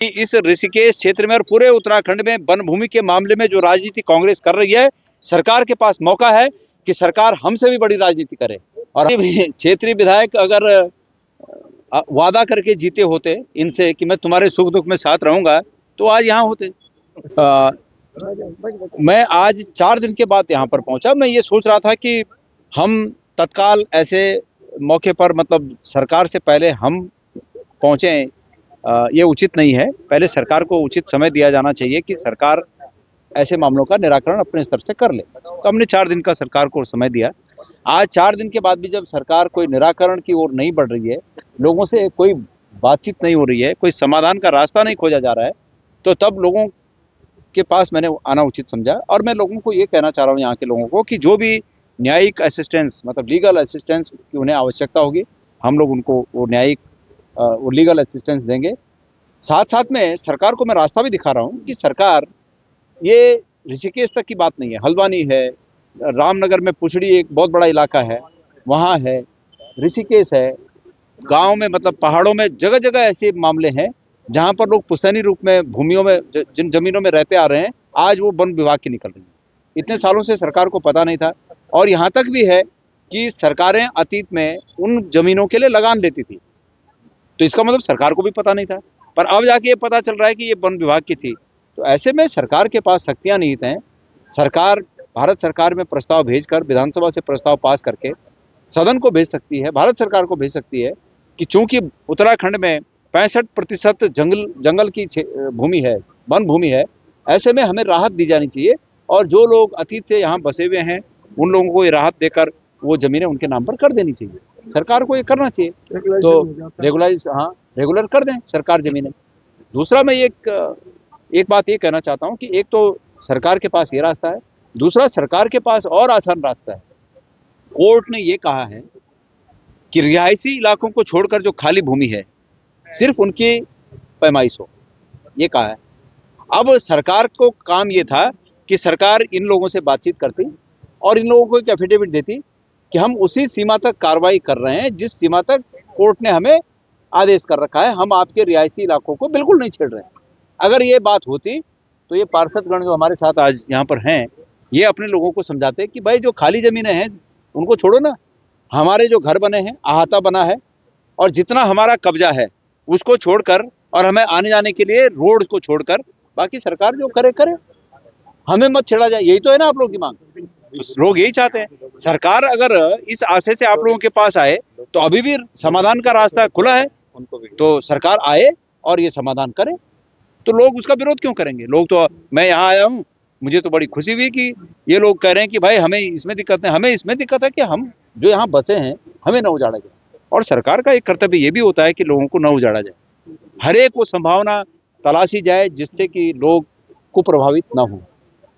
कि इस ऋषिकेश क्षेत्र में और पूरे उत्तराखंड में वन भूमि के मामले में जो राजनीति कांग्रेस कर रही है, सरकार के पास मौका है कि सरकार हमसे भी बड़ी राजनीति करे। और क्षेत्रीय विधायक अगर वादा करके जीते होते इनसे कि मैं तुम्हारे सुख दुख में साथ रहूंगा, तो आज यहाँ होते। मैं आज 4 दिन के बाद यहाँ पर पहुंचा। मैं ये सोच रहा था कि हम तत्काल ऐसे मौके पर, मतलब सरकार से पहले हम पहुंचे, ये उचित नहीं है। पहले सरकार को उचित समय दिया जाना चाहिए कि सरकार ऐसे मामलों का निराकरण अपने स्तर से कर ले। तो हमने 4 दिन का सरकार को समय दिया। आज 4 दिन के बाद भी जब सरकार कोई निराकरण की ओर नहीं बढ़ रही है, लोगों से कोई बातचीत नहीं हो रही है, कोई समाधान का रास्ता नहीं खोजा जा रहा है, तो तब लोगों के पास मैंने आना उचित समझा। और मैं लोगों को ये कहना चाह रहा हूँ, यहाँ के लोगों को, कि जो भी न्यायिक असिस्टेंस, मतलब लीगल असिस्टेंस की उन्हें आवश्यकता होगी, हम लोग उनको वो न्यायिक वो लीगल असिस्टेंस देंगे। साथ साथ में सरकार को मैं रास्ता भी दिखा रहा हूँ कि सरकार, ये ऋषिकेश तक की बात नहीं है, हल्द्वानी है, रामनगर में पुछड़ी एक बहुत बड़ा इलाका है, वहाँ है, ऋषिकेश है, गांव में, मतलब पहाड़ों में जगह जगह ऐसे मामले हैं जहां पर लोग पुश्तैनी रूप में भूमियों में, जिन जमीनों में रहते आ रहे हैं, आज वो वन विभाग की निकल रही है। इतने सालों से सरकार को पता नहीं था। और यहाँ तक भी है कि सरकारें अतीत में उन जमीनों के लिए लगान लेती थी, तो इसका मतलब सरकार को भी पता नहीं था। पर अब जाके ये पता चल रहा है कि ये वन विभाग की थी। तो ऐसे में सरकार के पास शक्तियां निहित हैं। सरकार भारत सरकार में प्रस्ताव भेजकर, विधानसभा से प्रस्ताव पास करके सदन को भेज सकती है, भारत सरकार को भेज सकती है कि चूंकि उत्तराखंड में 65% जंगल की भूमि है, वन भूमि है, ऐसे में हमें राहत दी जानी चाहिए। और जो लोग अतीत से यहाँ बसे हुए हैं, उन लोगों को ये राहत देकर वो जमीनें उनके नाम पर कर देनी चाहिए। सरकार को ये करना चाहिए, तो रेगुलर कर दें सरकार जमीनें। दूसरा, मैं एक बात ये कहना चाहता हूँ कि एक तो सरकार के पास ये रास्ता है, दूसरा सरकार के पास और आसान रास्ता है। कोर्ट ने ये कहा है कि रिहायशी इलाकों को छोड़कर जो खाली भूमि है, सिर्फ उनकी पैमाइश हो, ये कहा है। अब सरकार को काम ये था कि सरकार इन लोगों से बातचीत करती और इन लोगों को एक एफिडेविट देती कि हम उसी सीमा तक कार्रवाई कर रहे हैं जिस सीमा तक कोर्ट ने हमें आदेश कर रखा है, हम आपके रिहायशी इलाकों को बिल्कुल नहीं छेड़ रहे हैं। अगर ये बात होती तो ये पार्षदगण जो हमारे साथ आज यहाँ पर हैं, ये अपने लोगों को समझाते कि भाई जो खाली जमीनें हैं उनको छोड़ो ना, हमारे जो घर बने हैं, अहाता बना है, और जितना हमारा कब्जा है उसको छोड़कर, और हमें आने जाने के लिए रोड को छोड़कर, बाकी सरकार जो करे करे, हमें मत छेड़ा जाए। यही तो है ना आप लोगों की मांग, लोग यही चाहते हैं। सरकार अगर इस आशय से आप लोगों के पास आए तो अभी भी समाधान का रास्ता खुला है, तो सरकार आए और ये समाधान करे, तो लोग उसका विरोध क्यों करेंगे? लोग तो, मैं यहाँ आया हूँ, मुझे तो बड़ी खुशी हुई कि ये लोग कह रहे हैं कि भाई हमें इसमें दिक्कत है, हमें इसमें दिक्कत है कि हम जो यहाँ बसे हैं हमें न उजाड़ा जाए। और सरकार का एक कर्तव्य ये भी होता है कि लोगों को न उजाड़ा जाए, हर एक वो संभावना तलाशी जाए जिससे कि लोग को प्रभावित न हो,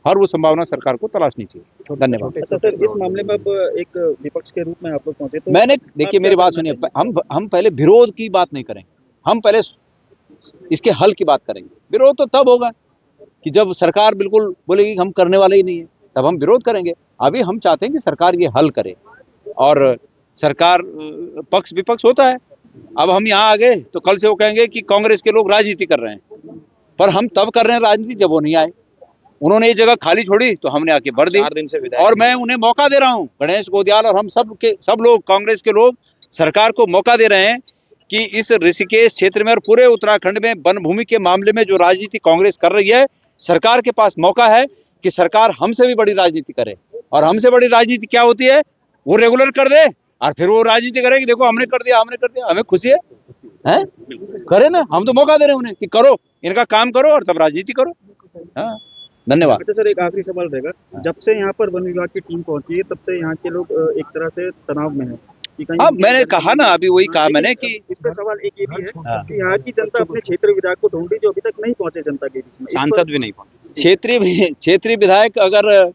हर वो संभावना सरकार को तलाशनी चाहिए। धन्यवाद। अच्छा सर, इस मामले में अब एक विपक्ष के रूप में आप लोग पहुंचे, तो मैंने, देखिए मेरी बात सुनिए, हम पहले विरोध की बात नहीं करेंगे, हम पहले इसके हल की बात करेंगे। विरोध तो तब होगा कि जब सरकार बिल्कुल बोलेगी हम करने वाले ही नहीं है, तब हम विरोध करेंगे। अभी हम चाहते हैं कि सरकार ये हल करे, और सरकार पक्ष विपक्ष होता है। अब हम यहाँ आ गए तो कल से वो कहेंगे कि कांग्रेस के लोग राजनीति कर रहे हैं, पर हम तब कर रहे हैं राजनीति जब वो नहीं आए। उन्होंने ये जगह खाली छोड़ी तो हमने आके भर दी, और मैं उन्हें मौका दे रहा हूँ, गणेश गोदियाल और हम सब लोग, कांग्रेस के लोग सरकार को मौका दे रहे हैं कि इस ऋषिकेश क्षेत्र में और पूरे उत्तराखंड में वन भूमि के मामले में जो राजनीति कांग्रेस कर रही है, सरकार के पास मौका है कि सरकार हमसे भी बड़ी राजनीति करे। और हमसे बड़ी राजनीति क्या होती है? वो रेगुलर कर दे और फिर वो राजनीति करे कि देखो हमने कर दिया, हमें खुशी है? करे ना, हम तो मौका दे रहे हैं उन्हें कि करो, इनका काम करो और तब राजनीति करो। हाँ, धन्यवाद। अच्छा सर, एक आखिरी सवाल रहेगा, जब से यहाँ पर वन विभाग की टीम पहुंची है तब से यहाँ के लोग एक तरह से तनाव में है। हाँ, मैंने कहा ना, अभी वही कहा मैंने कि इसका सवाल एक ये भी है कि यहाँ की जनता अपने क्षेत्रीय विधायक को ढूंढ रही, जो अभी तक नहीं पहुंचे जनता के बीच में, सांसद भी नहीं पहुंचे। क्षेत्रीय विधायक अगर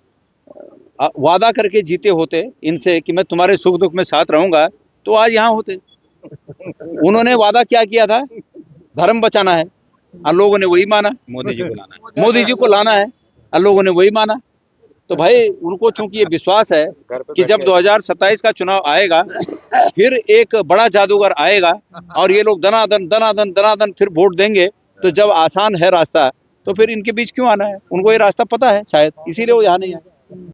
वादा करके जीते होते इनसे कि मैं तुम्हारे सुख दुख में साथ रहूंगा, तो आज यहाँ होते। उन्होंने वादा क्या किया था? धर्म बचाना है, और लोगों ने वही माना। मोदी जी को लाना है, और लोगों ने वही माना। तो भाई उनको चूंकि ये विश्वास है कि जब 2027 का चुनाव आएगा, फिर एक बड़ा जादूगर आएगा और ये लोग दनादन फिर वोट देंगे, तो जब आसान है रास्ता तो फिर इनके बीच क्यों आना है? उनको ये रास्ता पता है शायद, इसीलिए वो यहाँ नहीं आए।